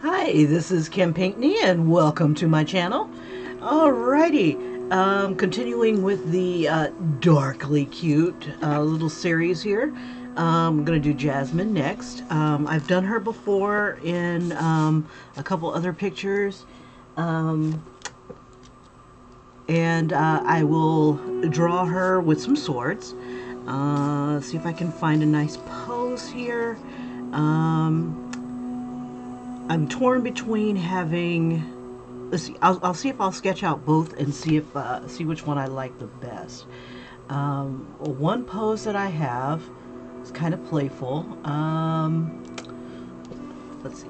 Hi, this is Kim Pinkney and welcome to my channel. Alrighty, continuing with the Darkly Cute little series here. I'm going to do Jasmine next. I've done her before in a couple other pictures. And I will draw her with some swords. See if I can find a nice pose here. I'm torn between having. Let's see. I'll see if I'll sketch out both and see if see which one I like the best. One pose that I have is kind of playful. Let's see.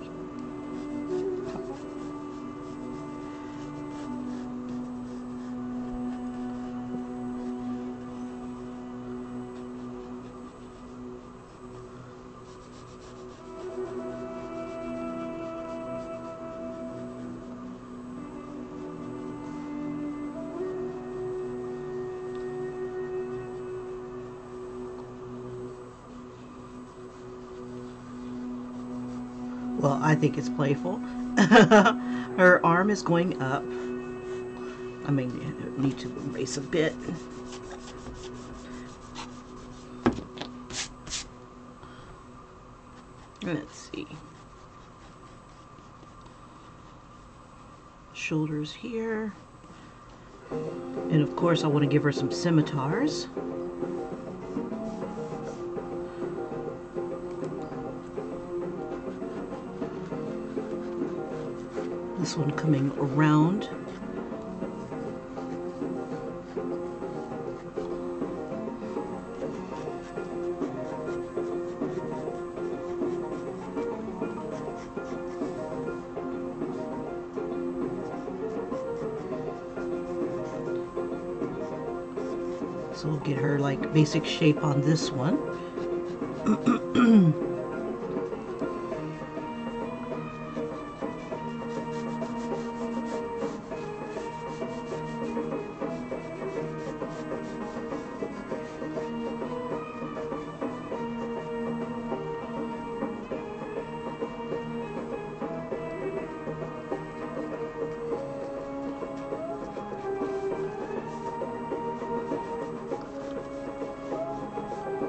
Well, I think it's playful. Her arm is going up. I may need to erase a bit. Let's see. Shoulders here. And of course I want to give her some scimitars. This one coming around. So we'll get her like basic shape on this one.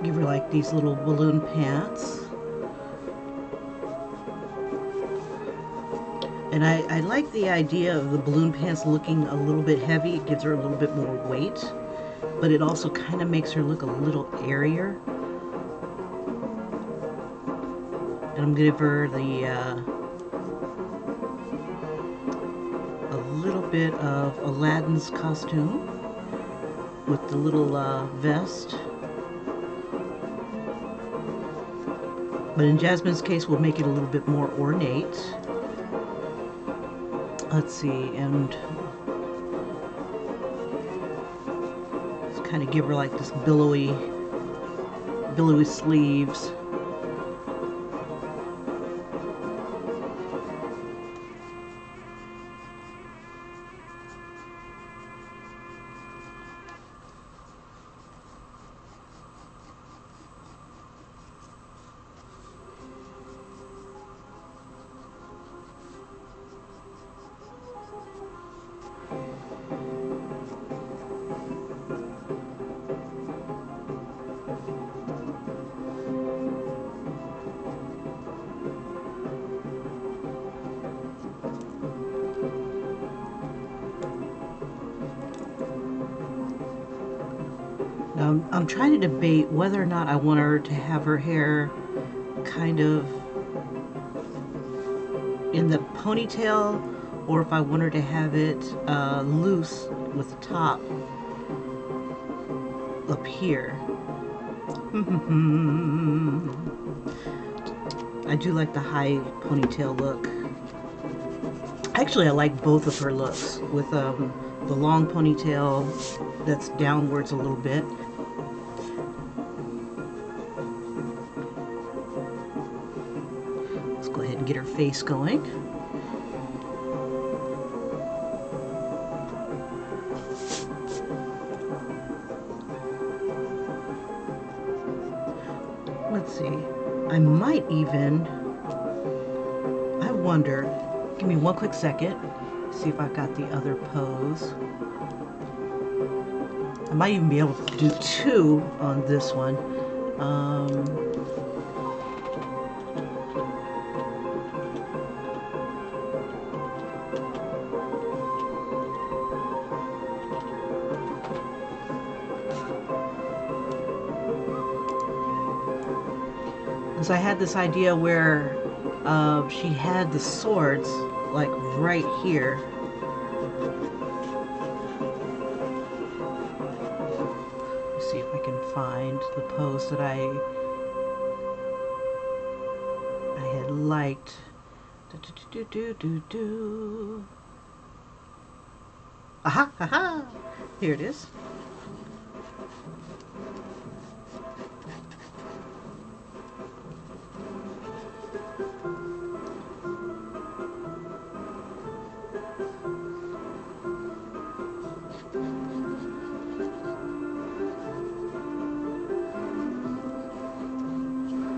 Give her like these little balloon pants. And I like the idea of the balloon pants looking a little bit heavy. It gives her a little bit more weight, but it also kind of makes her look a little airier. And I'm gonna give her the a little bit of Aladdin's costume with the little vest. But in Jasmine's case, we'll make it a little bit more ornate. Let's see, and let's kind of give her like this billowy sleeves. Now, I'm trying to debate whether or not I want her to have her hair kind of in the ponytail, or if I want her to have it loose with the top up here. I do like the high ponytail look. Actually, I like both of her looks, with the long ponytail that's downwards a little bit. Let's go ahead and get her face going. Let's see. I might even wonder, give me one quick second, see if I've got the other pose. I might even be able to do two on this one. Because I had this idea where she had the swords like right here. Let's see if I can find the pose that I had liked. Aha, aha! Here it is.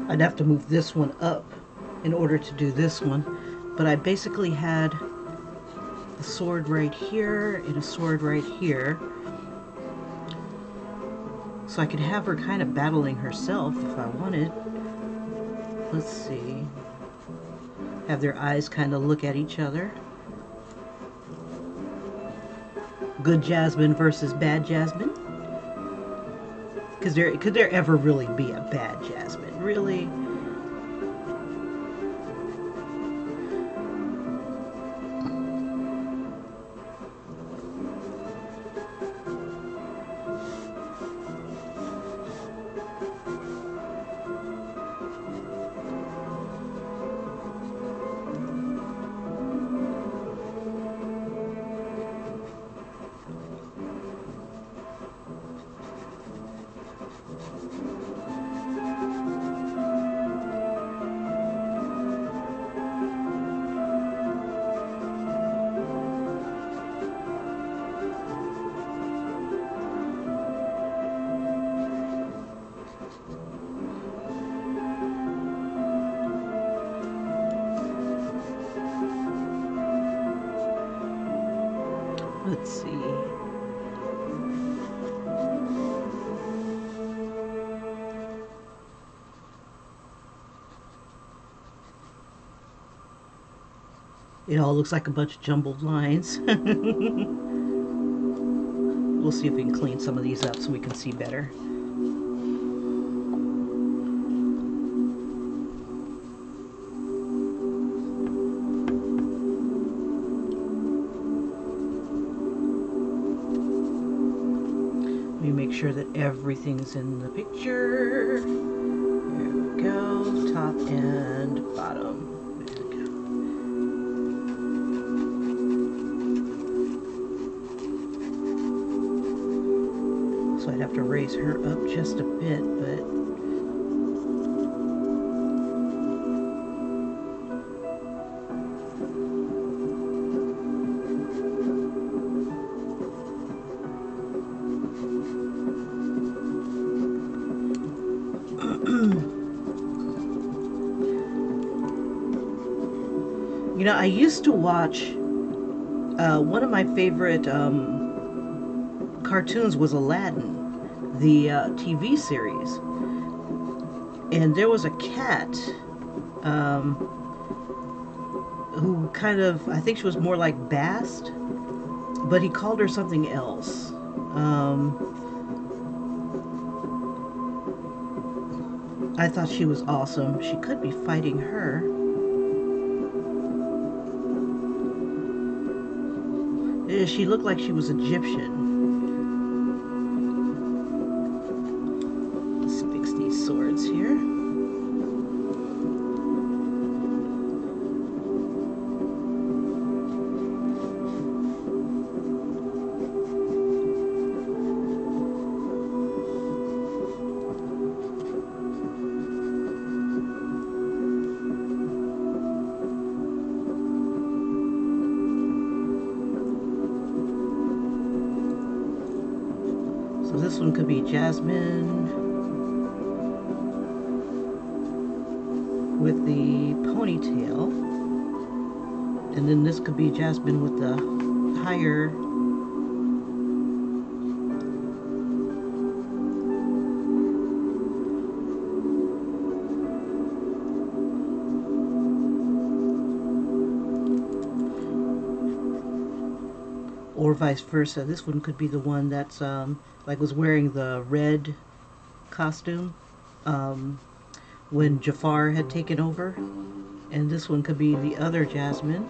I'd have to move this one up in order to do this one, but I basically had the sword right here and a sword right here, so I could have her kind of battling herself if I wanted. Let's see. Have their eyes kind of look at each other. Good Jasmine versus bad Jasmine. Could there ever really be a bad Jasmine? Really? Let's see. It all looks like a bunch of jumbled lines. We'll see if we can clean some of these up so we can see better. Make sure that everything's in the picture. There we go, top and bottom. There we go. So I'd have to raise her up just a bit, but you know, I used to watch, one of my favorite cartoons was Aladdin, the TV series. And there was a cat who kind of, I think she was more like Bast, but he called her something else. I thought she was awesome. She could be fighting her. She looked like she was Egyptian. Let's fix these swords here. So this one could be Jasmine with the ponytail. And then this could be Jasmine with the higher or vice versa. This one could be the one that's like was wearing the red costume when Jafar had taken over, and this one could be the other Jasmine.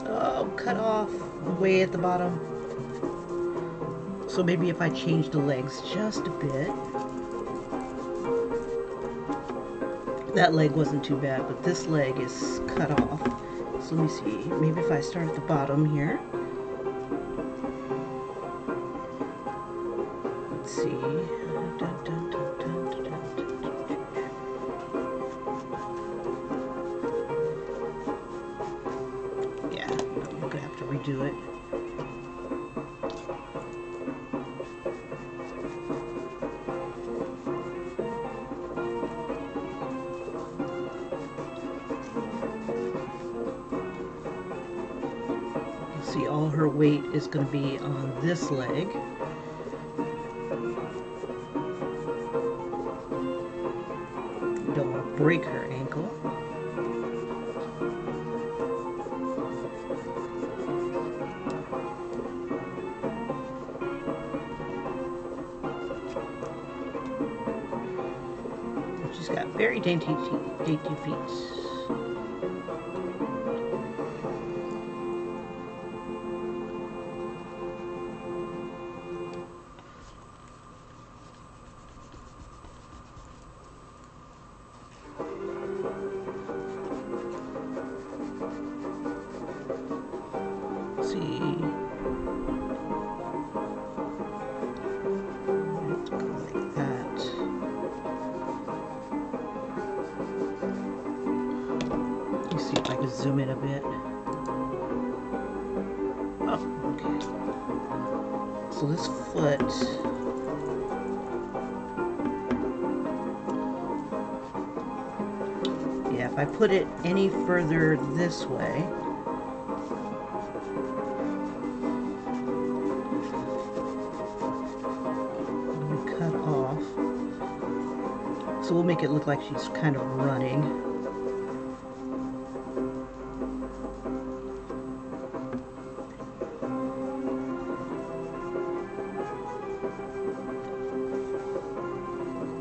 Oh, cut off way at the bottom. So maybe if I change the legs just a bit. That leg wasn't too bad, but this leg is cut off. So let me see. Maybe if I start at the bottom here. Let's see. Dun, dun, dun, dun, dun, dun. Yeah, I'm gonna have to redo it. See, all her weight is going to be on this leg. You don't want to break her ankle. She's got very dainty feet. See. Let's go like that. Let me see if I can zoom in a bit. Oh, okay. So this foot. Yeah, if I put it any further this way, cut off. So we'll make it look like she's kind of running.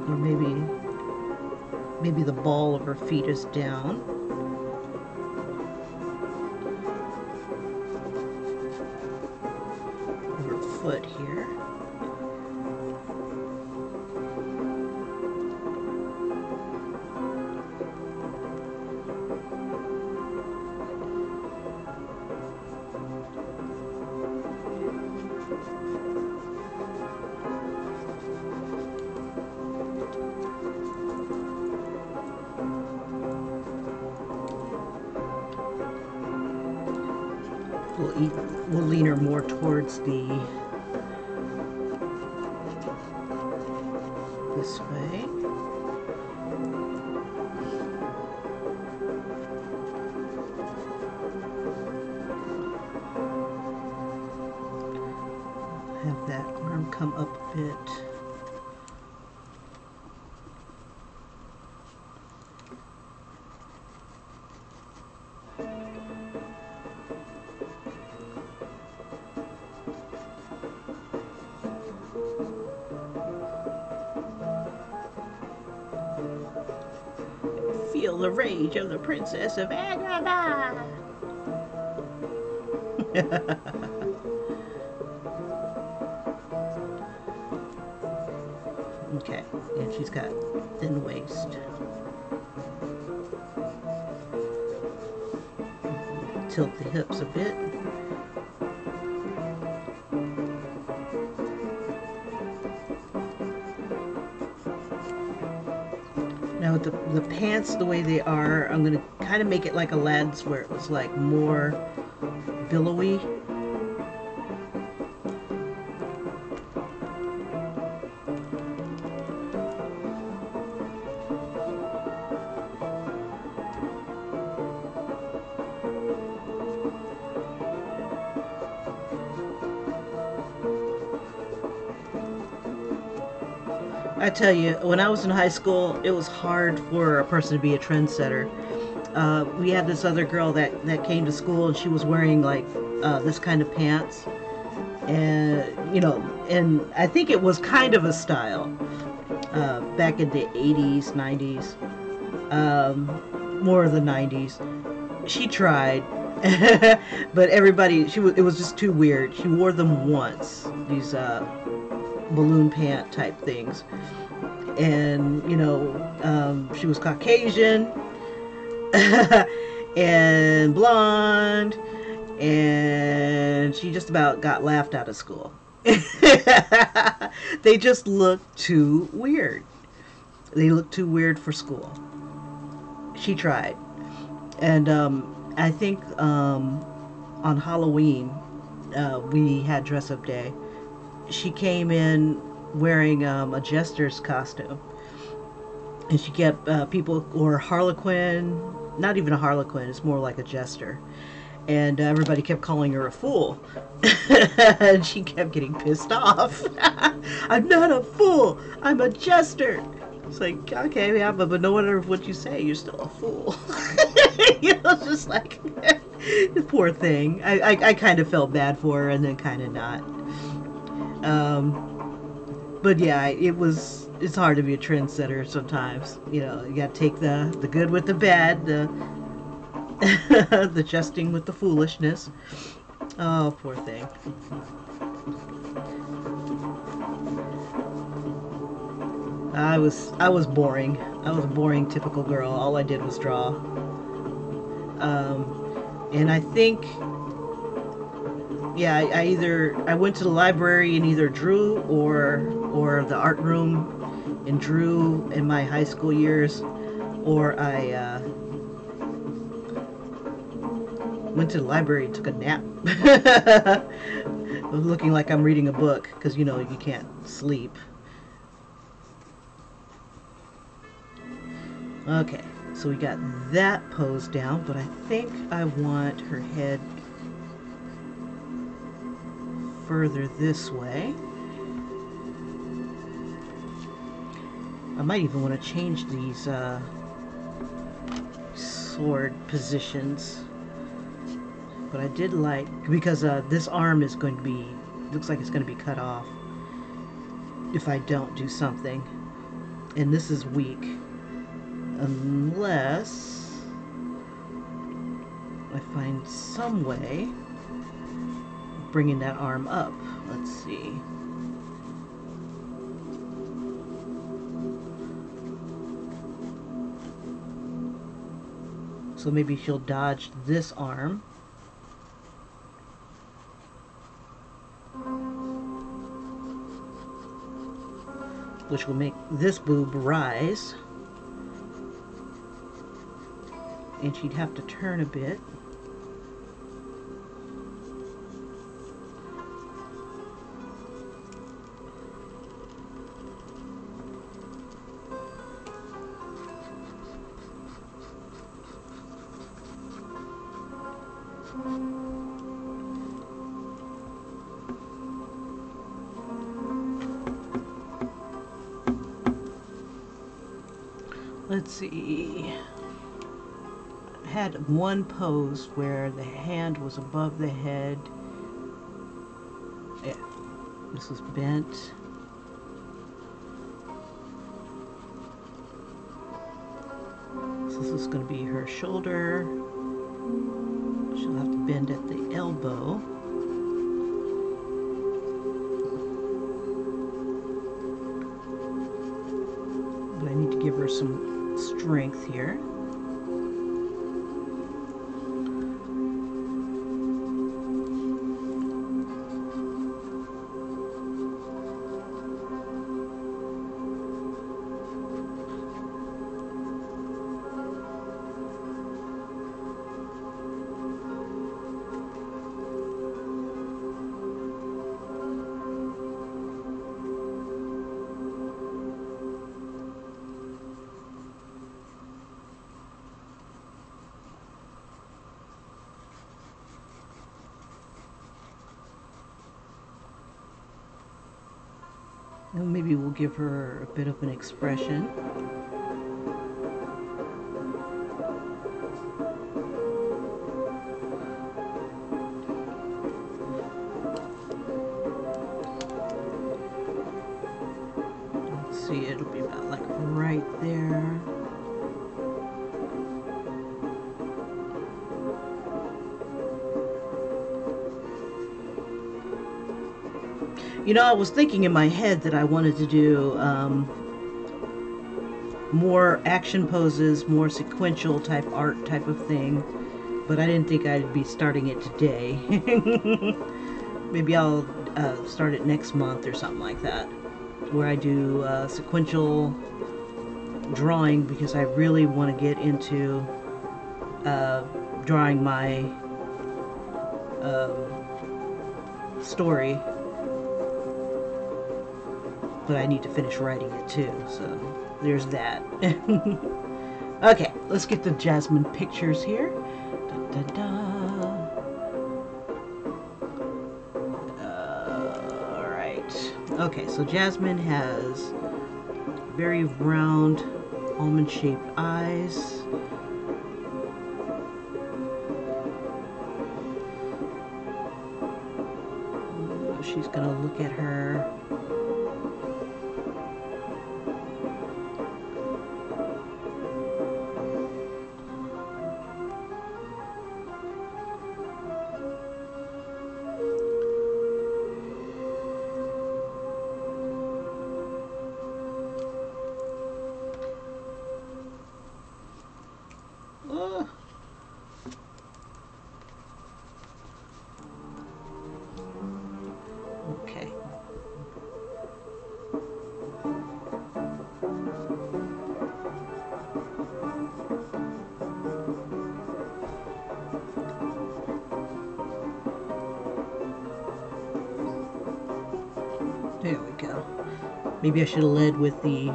Or maybe the ball of her feet is down. Or her foot here. We'll lean her more towards this way. Have that arm come up a bit. Feel the rage of the Princess of Agrabah. Okay, and she's got thin waist. tilt the hips a bit. Now with the pants the way they are, I'm going to kind of make it like a lad's where it was like more billowy. I tell you, when I was in high school, it was hard for a person to be a trendsetter. We had this other girl that came to school, and she was wearing like this kind of pants, and and I think it was kind of a style back in the 80s, 90s, more of the 90s. She tried, but everybody, it was just too weird. She wore them once, these balloon pant type things, and she was Caucasian and blonde, and she just about got laughed out of school. They just looked too weird. They looked too weird for school. She tried, and I think on Halloween we had dress up day. She came in wearing a jester's costume, and she kept people, or Harlequin, not even a Harlequin, it's more like a jester, and everybody kept calling her a fool. And she kept getting pissed off. I'm not a fool, I'm a jester. It's like, okay, yeah, but no matter what you say, you're still a fool. It's just like, poor thing. I kind of felt bad for her, and then kind of not. But yeah, it's hard to be a trendsetter sometimes. You got to take the good with the bad, the the jesting with the foolishness. Oh, poor thing. I was boring. I was a boring, typical girl. All I did was draw. And I think, yeah, I went to the library and either drew or the art room and drew in my high school years, or I went to the library and took a nap. Looking like I'm reading a book, because you can't sleep. Okay, so we got that pose down, but I think I want her head further this way. I might even want to change these sword positions. But I did like, because this arm is going to be, looks like it's going to be cut off if I don't do something. And this is weak. Unless I find some way of bringing that arm up. Let's see. So maybe she'll dodge this arm. Which will make this boob rise. And she'd have to turn a bit. Let's see. Had one pose where the hand was above the head. Yeah, this was bent. So this is going to be her shoulder. She'll have to bend at the elbow. But I need to give her some strength here. And maybe we'll give her a bit of an expression. Let's see, it'll be about like right there. You know, I was thinking in my head that I wanted to do more action poses, more sequential type art type of thing, but I didn't think I'd be starting it today. Maybe I'll start it next month or something like that, where I do sequential drawing, because I really want to get into drawing my story, but I need to finish writing it too, so there's that. Okay, let's get the Jasmine pictures here. Da, da, da. Alright. Okay, so Jasmine has very round, almond-shaped eyes. She's gonna look at her. Okay. There we go. Maybe I should have led with the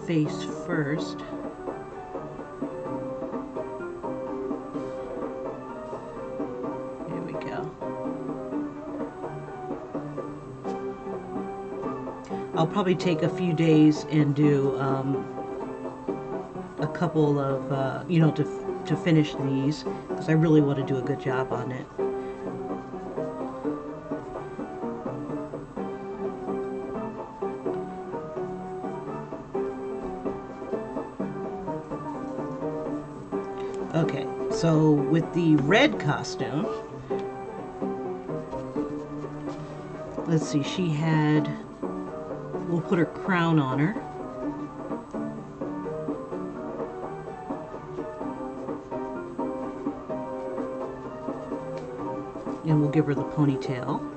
face first. There we go. I'll probably take a few days and do a couple of, you know, to finish these, because I really want to do a good job on it. Okay, so with the red costume, let's see, she had, we'll put her crown on her. And we'll give her the ponytail.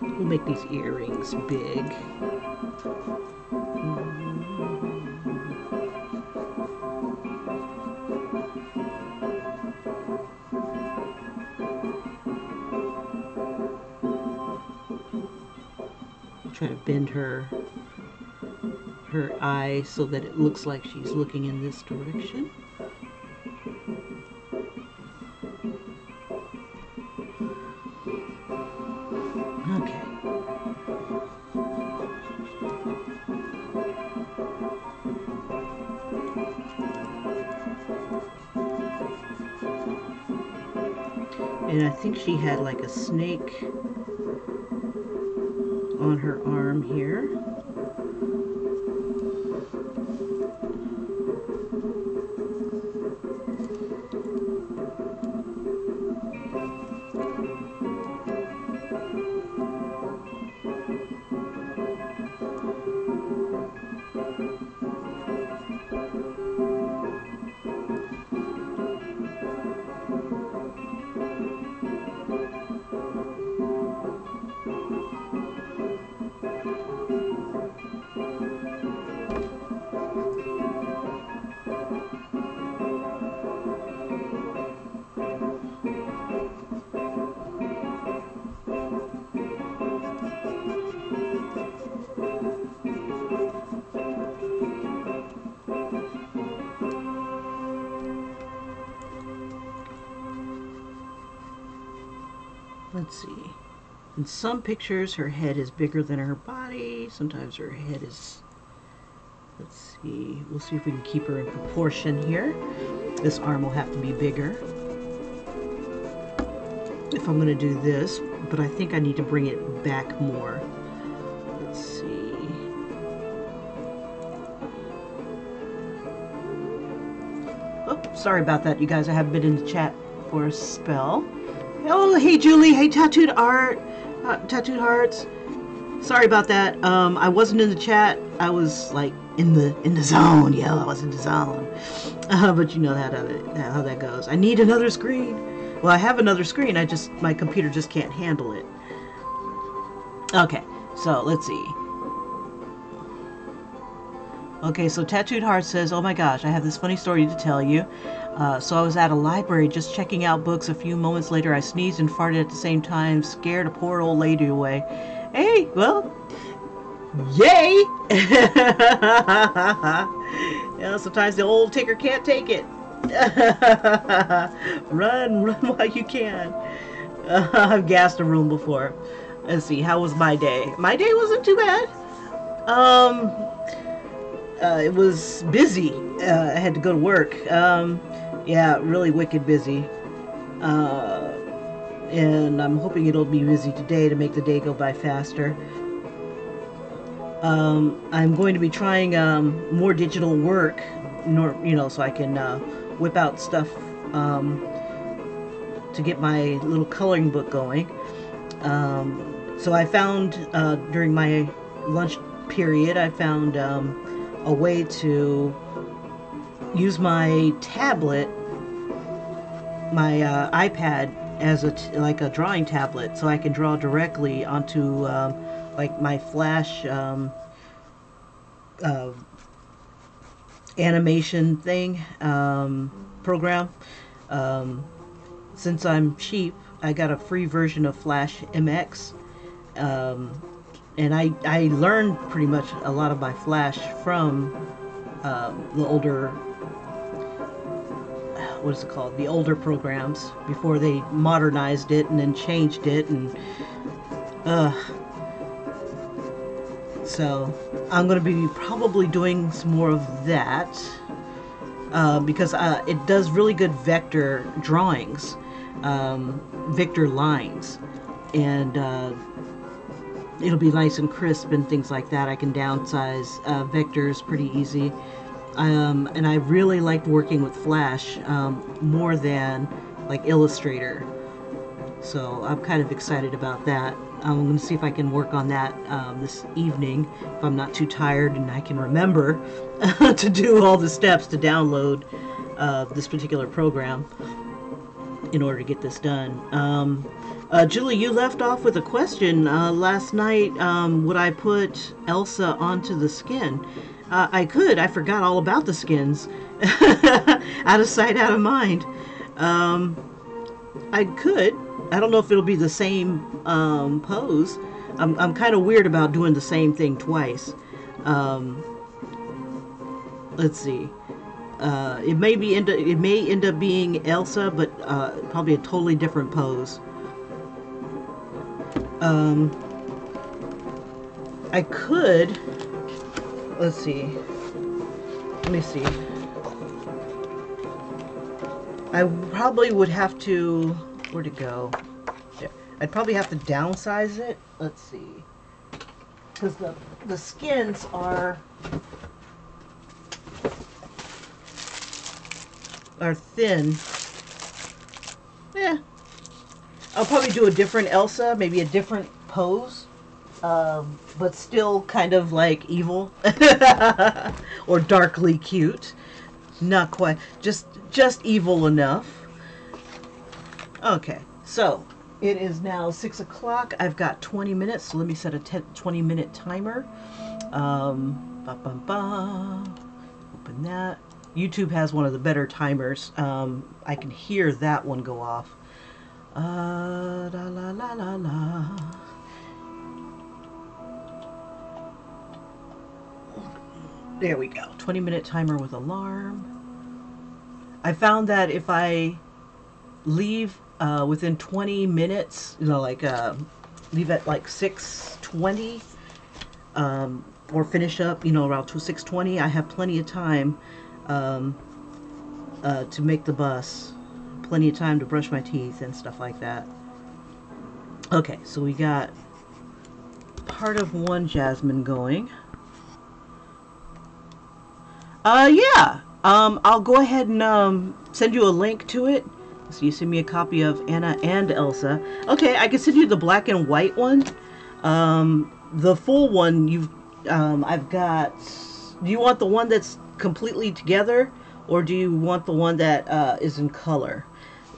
We'll make these earrings big. Try to bend her eye so that it looks like she's looking in this direction. Okay. And I think she had like a snake on her arm here. Let's see. In some pictures, her head is bigger than her body. Sometimes her head is... Let's see. We'll see if we can keep her in proportion here. This arm will have to be bigger if I'm going to do this, but I think I need to bring it back more. Let's see. Oh, sorry about that, you guys. I haven't been in the chat for a spell. Oh, hey Julie. Hey Tattooed Art. Tattooed Hearts. Sorry about that. I wasn't in the chat. I was like in the zone. Yeah, I was in the zone. But you know how that goes. I need another screen. Well, I have another screen. My computer just can't handle it. Okay, so let's see. Okay, so Tattooed Heart says, "Oh my gosh, I have this funny story to tell you. So I was at a library just checking out books. A few moments later, I sneezed and farted at the same time, scared a poor old lady away. Hey, well, yay!" You know, sometimes the old ticker can't take it. Run while you can. I've gassed a room before. Let's see, how was my day? My day wasn't too bad. It was busy. I had to go to work. Yeah, really wicked busy. And I'm hoping it'll be busy today to make the day go by faster. I'm going to be trying more digital work, you know, so I can whip out stuff to get my little coloring book going. So I found during my lunch period, I found a way to use my tablet, my iPad, as like a drawing tablet, so I can draw directly onto like my Flash animation thing program. Since I'm cheap, I got a free version of Flash MX, and I learned pretty much a lot of my Flash from the older, what is it called? The older programs before they modernized it and then changed it, and so I'm going to be probably doing some more of that because it does really good vector drawings, vector lines, and it'll be nice and crisp and things like that. I can downsize vectors pretty easy. And I really liked working with Flash more than like Illustrator. So I'm kind of excited about that. I'm going to see if I can work on that this evening, if I'm not too tired and I can remember to do all the steps to download this particular program in order to get this done. Julie, you left off with a question last night. Would I put Elsa onto the skin? I could. I forgot all about the skins. Out of sight, out of mind. I could. I don't know if it'll be the same pose. I'm kind of weird about doing the same thing twice. Let's see. It may end up being Elsa, but probably a totally different pose. I could. Let's see. Let me see. I probably would have to. Where'd it go? There. I'd probably have to downsize it. Let's see. Because the skins are thin. Yeah. I'll probably do a different Elsa, maybe a different pose. But still kind of like evil or darkly cute. Not quite, just evil enough. Okay, so it is now 6 o'clock. I've got 20 minutes, so let me set a 20-minute timer. Open that. YouTube has one of the better timers. I can hear that one go off. La la la la la. There we go. 20-minute timer with alarm. I found that if I leave within 20 minutes, you know, like leave at like 6:20, or finish up, you know, around 6:20. I have plenty of time to make the bus, plenty of time to brush my teeth and stuff like that. Okay, so we got part of one jasmine going. Yeah. I'll go ahead and send you a link to it. So you send me a copy of Anna and Elsa. Okay, I can send you the black and white one. The full one I've got. Do you want the one that's completely together, or do you want the one that is in color?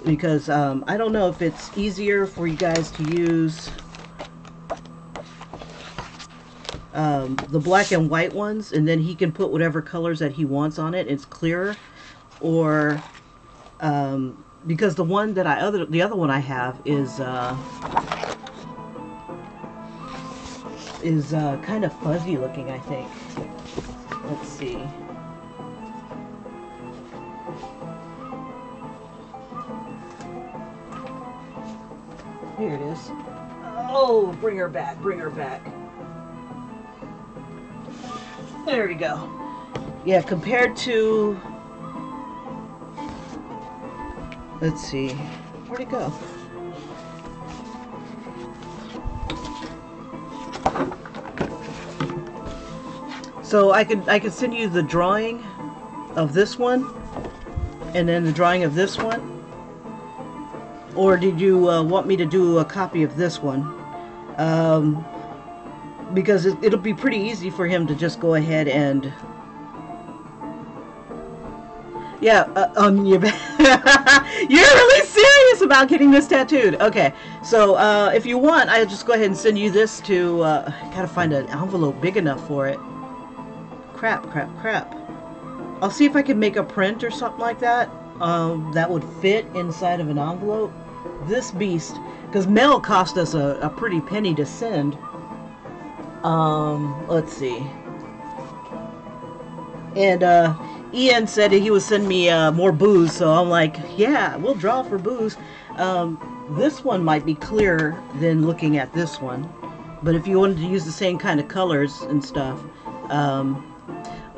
Because I don't know if it's easier for you guys to use the black and white ones, and then he can put whatever colors that he wants on it. It's clearer, or because the one that the other one I have is kind of fuzzy looking, I think. Let's see. Here it is. Oh, bring her back, bring her back. There we go. Yeah, compared to, let's see, where'd it go? So I could send you the drawing of this one, and then the drawing of this one. Or did you want me to do a copy of this one? Because it'll be pretty easy for him to just go ahead and... Yeah, on your back. You're really serious about getting this tattooed. Okay, so if you want, I'll just go ahead and send you this to... I gotta find an envelope big enough for it. Crap. I'll see if I can make a print or something like that. That would fit inside of an envelope. This beast, because mail cost us a pretty penny to send. Let's see. And Ian said he would send me more booze, so I'm like, yeah, we'll draw for booze. This one might be clearer than looking at this one, but if you wanted to use the same kind of colors and stuff.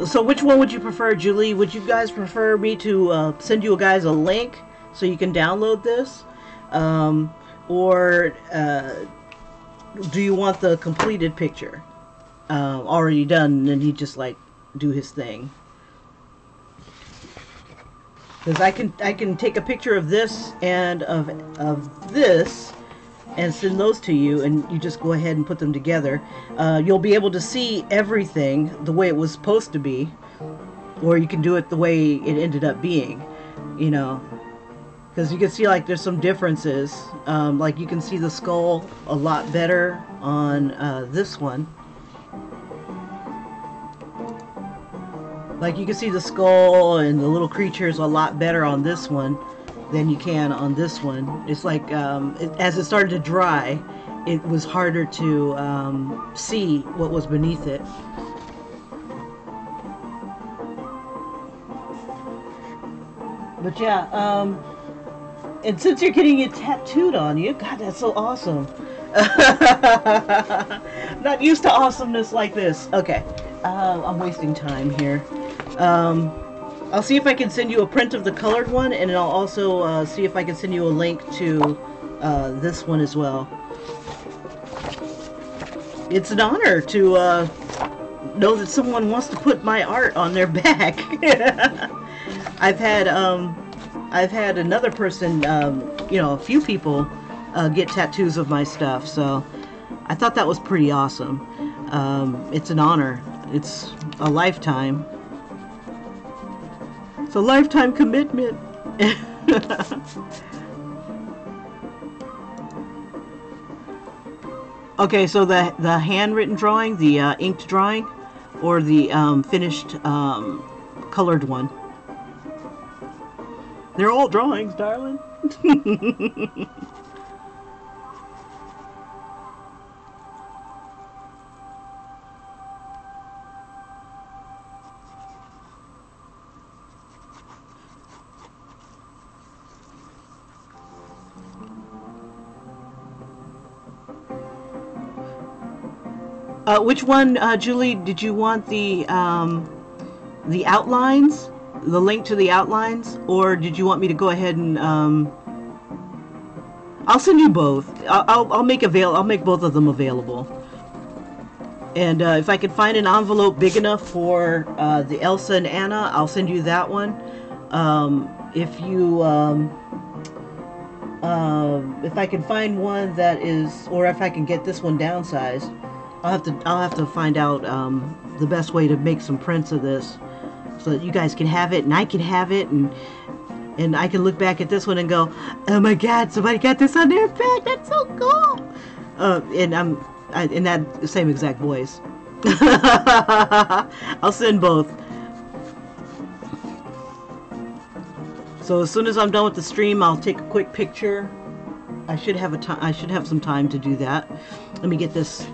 So which one would you prefer, Julie? Would you guys prefer me to send you guys a link so you can download this? Or do you want the completed picture already done, and then he just like do his thing? Because I can take a picture of this and of this and send those to you, and you just go ahead and put them together. You'll be able to see everything the way it was supposed to be, or you can do it the way it ended up being, you know. Because you can see, like, there's some differences. Like, you can see the skull a lot better on this one. Like, you can see the skull and the little creatures a lot better on this one than you can on this one. It's like, as it started to dry, it was harder to see what was beneath it. But yeah, and since you're getting it tattooed on you, God, that's so awesome. Not used to awesomeness like this. Okay, I'm wasting time here. I'll see if I can send you a print of the colored one, and I'll also see if I can send you a link to this one as well. It's an honor to know that someone wants to put my art on their back. I've had another person, you know, a few people get tattoos of my stuff, so I thought that was pretty awesome. It's an honor. It's a lifetime. It's a lifetime commitment. Okay, so the handwritten drawing, the inked drawing, or the finished colored one? They're all drawings, darling. Which one, Julie? Did you want the outlines, the link to the outlines, or did you want me to go ahead and I'll send you both. I'll make I'll make both of them available. And if I can find an envelope big enough for the Elsa and Anna, I'll send you that one. If you if I can find one that is, or if I can get this one downsized, I'll have to find out the best way to make some prints of this, so that you guys can have it and I can have it, and I can look back at this one and go, oh my God, somebody got this on their back. That's so cool. And I'm in that same exact voice. I'll send both. So as soon as I'm done with the stream, I'll take a quick picture. I should have I should have some time to do that. Let me get this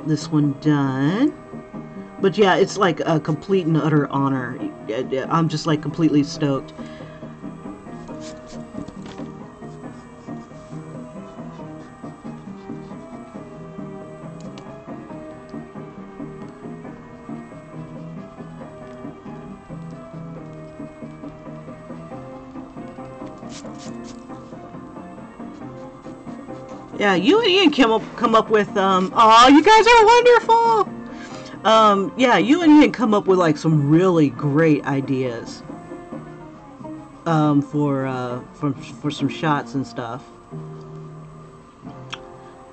this one done. But yeah, it's like a complete and utter honor. I'm just like completely stoked. Yeah, you and Ian come up with oh, you guys are wonderful. Yeah, you and Ian come up with like some really great ideas for some shots and stuff.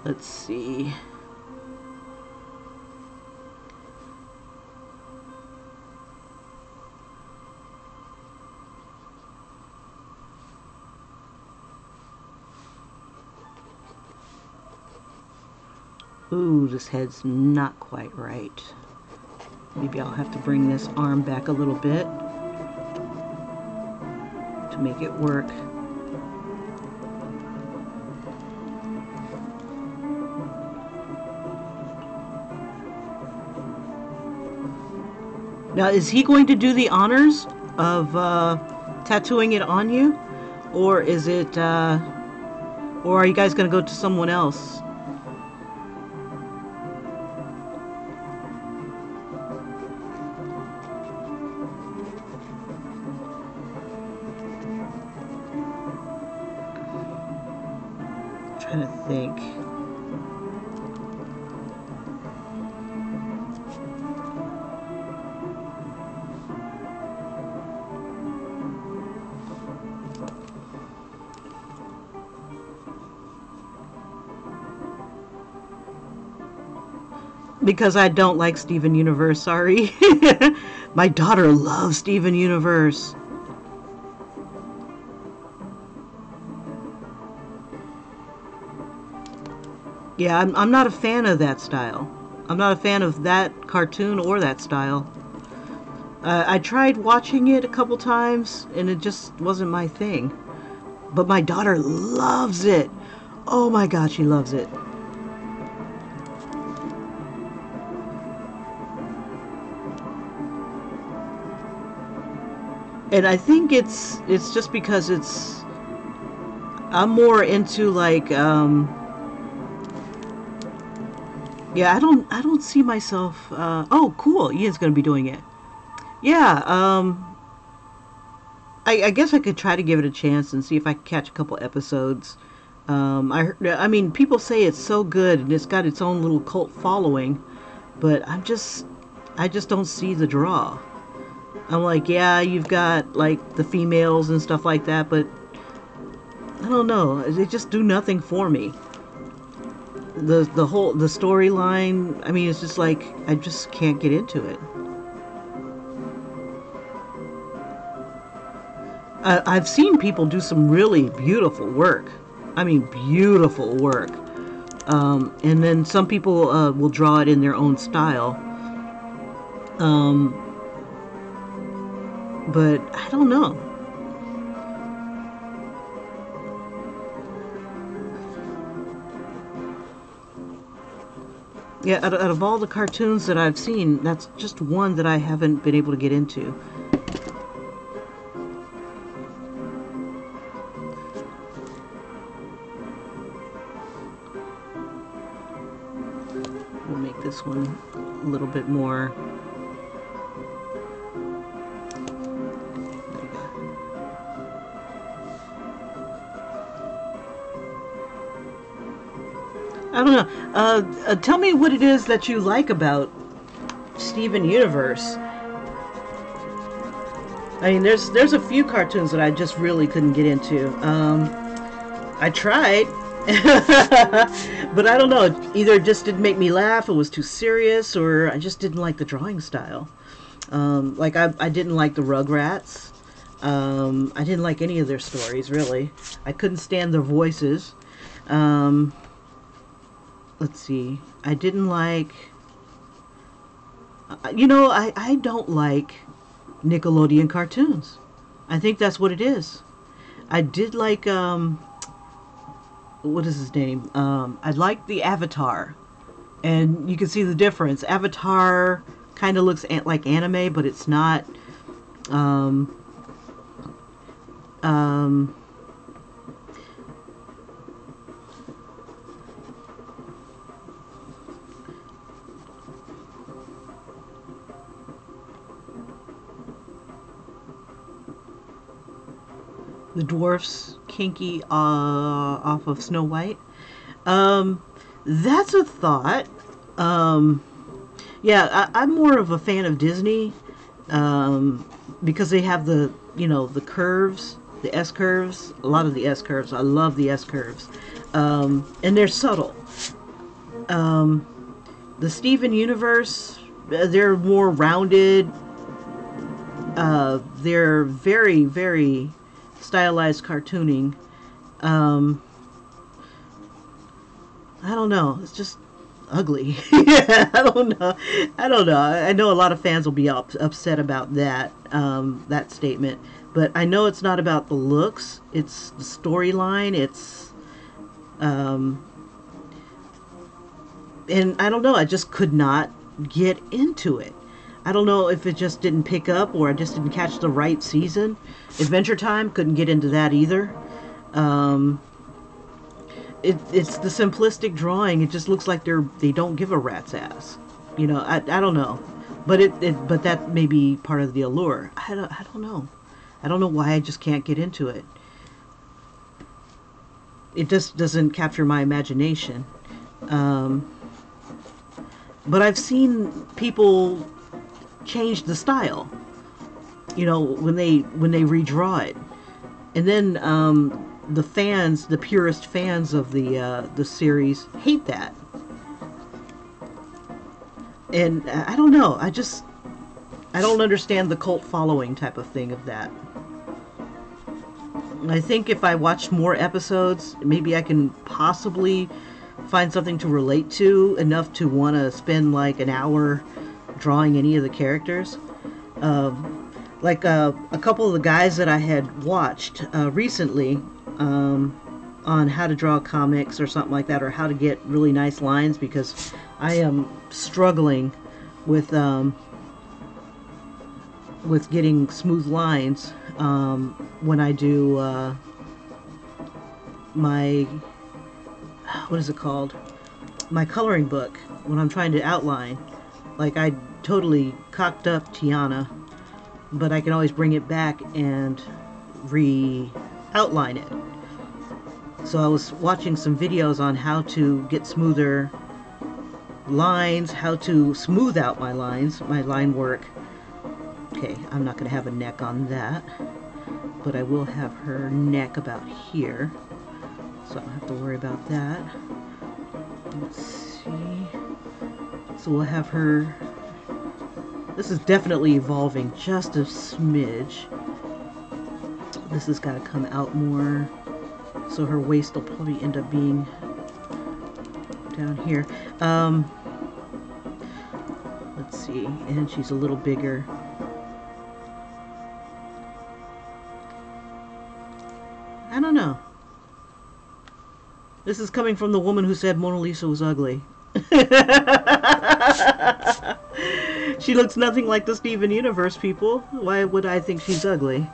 Let's see. Ooh, this head's not quite right. Maybe I'll have to bring this arm back a little bit to make it work. Now, is he going to do the honors of tattooing it on you? Or is it, or are you guys going to go to someone else? Trying to think. Because I don't like Steven Universe, sorry. My daughter loves Steven Universe. Yeah, I'm not a fan of that style. I'm not a fan of that cartoon or that style. I tried watching it a couple times, and it just wasn't my thing. But my daughter loves it. Oh my God, she loves it. And I think it's just because I'm more into like yeah, I don't see myself oh cool, Ian's gonna be doing it. Yeah, I guess I could try to give it a chance and see if I can catch a couple episodes. I mean, people say it's so good and it's got its own little cult following, but I just don't see the draw. I'm like, yeah, you've got like the females and stuff like that, but I don't know, they just do nothing for me. The storyline, I mean, it's just like I just can't get into it. I've seen people do some really beautiful work. I mean, beautiful work. And then some people will draw it in their own style. But I don't know. Yeah, out of all the cartoons that I've seen, that's just one that I haven't been able to get into. We'll make this one a little bit more. I don't know. Tell me what it is that you like about Steven Universe. I mean, there's a few cartoons that I just really couldn't get into. I tried, but I don't know. Either it just didn't make me laugh, it was too serious, or I just didn't like the drawing style. Like I didn't like the Rugrats. I didn't like any of their stories, really. I couldn't stand their voices. Let's see. I didn't like... You know, I don't like Nickelodeon cartoons. I think that's what it is. I did like, what is his name? I liked the Avatar. And you can see the difference. Avatar kind of looks like anime, but it's not. The dwarfs kinky off of Snow White. That's a thought. Yeah, I'm more of a fan of Disney because they have the, you know, the curves, the S curves, a lot of the S curves. I love the S curves, and they're subtle. The Steven Universe, they're more rounded. They're very, very stylized cartooning. I don't know. It's just ugly. Yeah, I don't know. I know a lot of fans will be upset about that that statement, but I know it's not about the looks. It's the storyline. It's and I don't know. I just could not get into it. I don't know if it just didn't pick up or I just didn't catch the right season. Adventure Time, couldn't get into that either. It's the simplistic drawing. It just looks like they don't give a rat's ass. You know, I don't know. But but that may be part of the allure. I don't know. I don't know why I just can't get into it. It just doesn't capture my imagination. But I've seen people change the style, you know, when they redraw it, and then the fans, the purest fans of the series, hate that. And I don't know. I don't understand the cult following type of thing of that. I think if I watch more episodes, maybe I can possibly find something to relate to enough to want to spend like an hour drawing any of the characters. Like a couple of the guys that I had watched recently on how to draw comics or something like that, or how to get really nice lines, because I am struggling with getting smooth lines when I do my, what is it called? My coloring book, when I'm trying to outline. Like, I totally cocked up Tiana, but I can always bring it back and re-outline it. So I was watching some videos on how to get smoother lines, how to smooth out my lines, my line work. Okay, I'm not going to have a neck on that, but I will have her neck about here, so I don't have to worry about that. Let's see. So we'll have her... This is definitely evolving just a smidge. This has got to come out more. So her waist will probably end up being down here. Let's see. And she's a little bigger. I don't know. This is coming from the woman who said Mona Lisa was ugly. She looks nothing like the Steven Universe people. Why would I think she's ugly?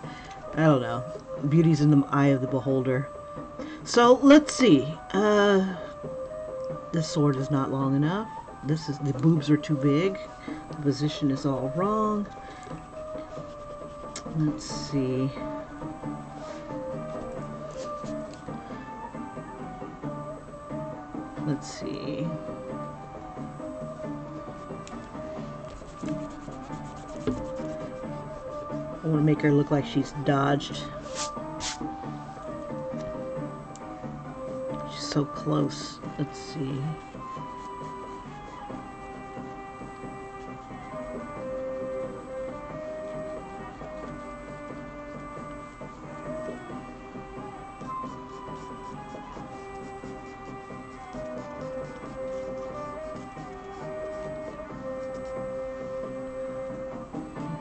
I don't know. Beauty's in the eye of the beholder. So let's see. This sword is not long enough. this is, the boobs are too big. The position is all wrong. Let's see. Let's see. I want to make her look like she's dodged. She's so close. Let's see.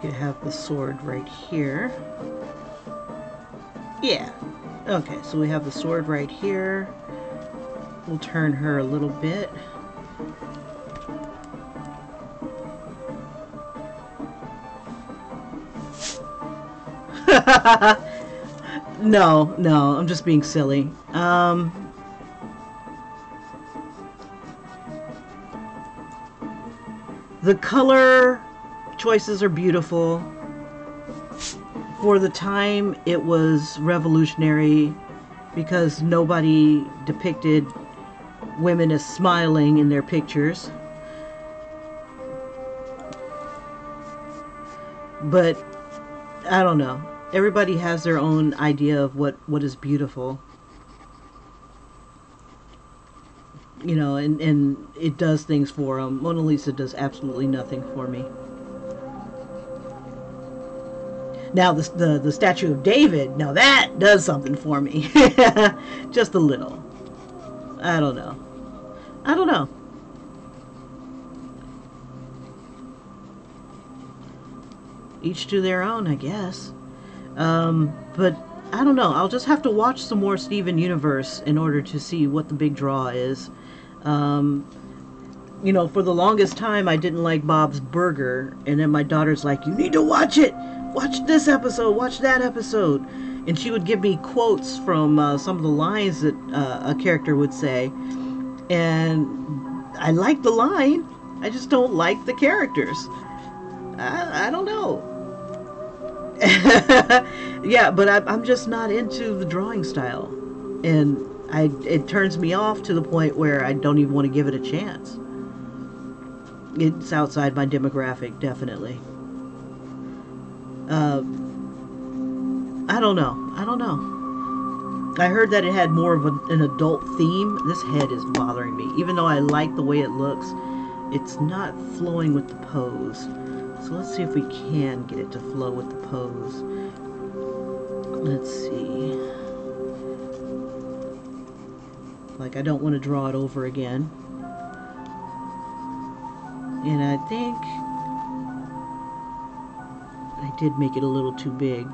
You have the sword right here. Yeah. Okay, so we have the sword right here. We'll turn her a little bit. No, I'm just being silly. The color choices are beautiful. For the time, it was revolutionary because nobody depicted women as smiling in their pictures. But I don't know. Everybody has their own idea of what is beautiful. You know, and it does things for them. Mona Lisa does absolutely nothing for me. Now the statue of David, now that does something for me. Just a little. I don't know. Each to their own, I guess. But I don't know. I'll just have to watch some more Steven Universe in order to see what the big draw is. You know, for the longest time I didn't like Bob's Burger, and then my daughter's like, you need to watch it! Watch this episode, watch that episode. And she would give me quotes from some of the lines that a character would say. And I like the line, I just don't like the characters. I don't know. Yeah, but I'm just not into the drawing style. And it turns me off to the point where I don't even want to give it a chance. It's outside my demographic, definitely. I don't know. I heard that it had more of an adult theme. This head is bothering me. Even though I like the way it looks, it's not flowing with the pose. So let's see if we can get it to flow with the pose. Let's see. Like, I don't want to draw it over again. And I think I did make it a little too big.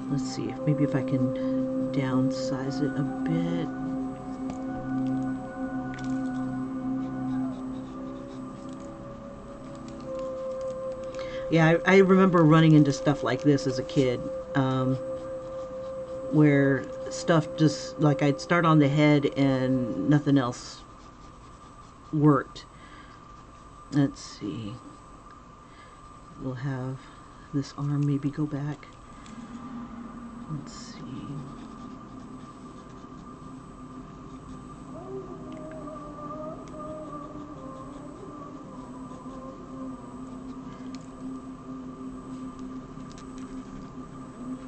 Let's see if maybe if I can downsize it a bit. Yeah, I remember running into stuff like this as a kid, where stuff just, like, I'd start on the head and nothing else worked. Let's see. We'll have this arm maybe go back. Let's see.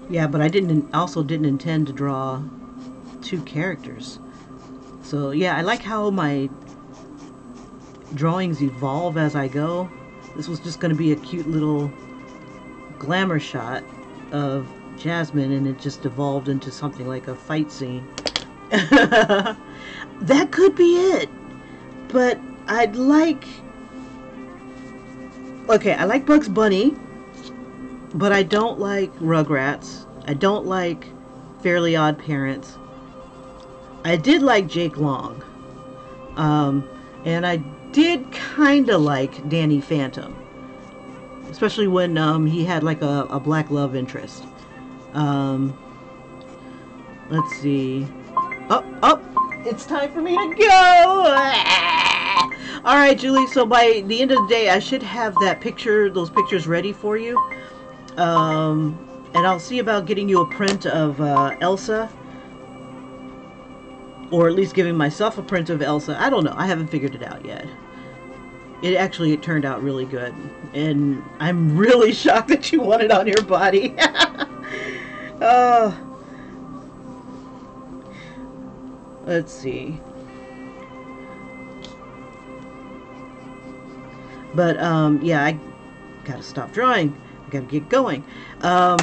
Yeah, but I also didn't intend to draw two characters. So yeah, I like how my drawings evolve as I go. This was just going to be a cute little glamour shot of Jasmine, and it just evolved into something like a fight scene. That could be it. But I'd like... Okay, I like Bugs Bunny, but I don't like Rugrats. I don't like Fairly Odd Parents. I did like Jake Long. And I did kind of like Danny Phantom. Especially when he had like a black love interest. Let's see. Oh, It's time for me to go. All right, Julie. So by the end of the day, I should have those pictures ready for you. And I'll see about getting you a print of Elsa, or at least giving myself a print of Elsa. I don't know. I haven't figured it out yet. It turned out really good, and I'm really shocked that you want it on your body. Let's see. But yeah, I gotta stop drawing. I gotta get going. All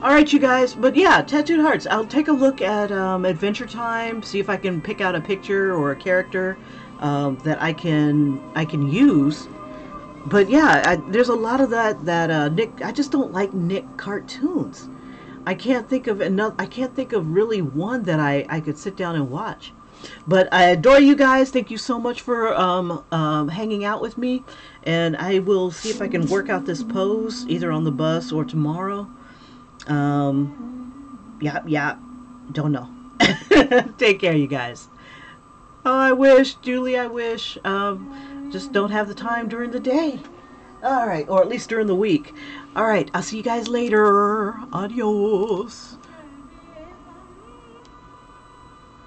right, you guys. But yeah, Tattooed Hearts. I'll take a look at Adventure Time. See if I can pick out a picture or a character that I can use. But yeah, there's a lot of that Nick. I just don't like Nick cartoons. I can't think of really one that I could sit down and watch. But I adore you guys. Thank you so much for hanging out with me. And I will see if I can work out this pose either on the bus or tomorrow. Yeah, don't know. Take care, you guys. Oh, I wish, Julie, I wish. Just don't have the time during the day. All right, or at least during the week. All right, I'll see you guys later. Adios.